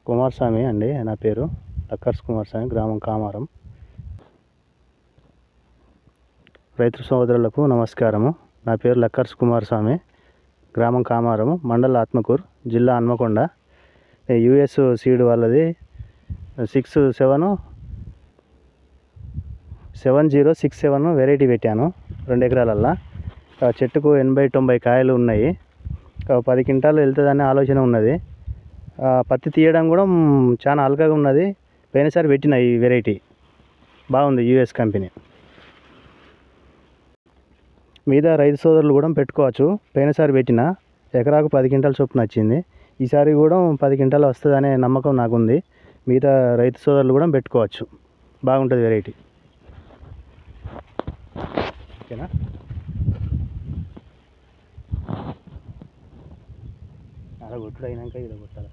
కుమారస్వామి అండి నా పేరు. లక్కర్స్ కుమారస్వామి, గ్రామం కామారం. రైతు సోదరులకు నమస్కారము. నా పేరు లక్కర్స్ కుమారస్వామి, గ్రామం కామారం, మండల ఆత్మకూరు, జిల్లా హన్మకొండ. యుఎస్ సీడ్ వాళ్ళది 7067 వెరైటీ పెట్టాను 2 ఎకరాలల్లో. చెట్టుకు 80-90 కాయలు ఉన్నాయి. 10 క్వింటాలు వెళ్తుందనే ఆలోచన ఉన్నది. పత్తి తీయడం కూడా చాలా అల్కగా ఉన్నది. పోయినసారి పెట్టిన ఈ వెరైటీ బాగుంది, యుఎస్ కంపెనీ మీద. రైతు సోదరులు కూడా పెట్టుకోవచ్చు. పోయినసారి పెట్టిన ఎకరాకు 10 క్వింటాల చొప్పున వచ్చింది. ఈసారి కూడా 10 క్వింటాలు వస్తుందనే నమ్మకం నాకుంది. మిగతా రైతు సోదరులు కూడా పెట్టుకోవచ్చు, బాగుంటుంది వెరైటీ. ఓకేనా? అలా కొట్టుడు అయినాక ఇలా కొట్టాలి.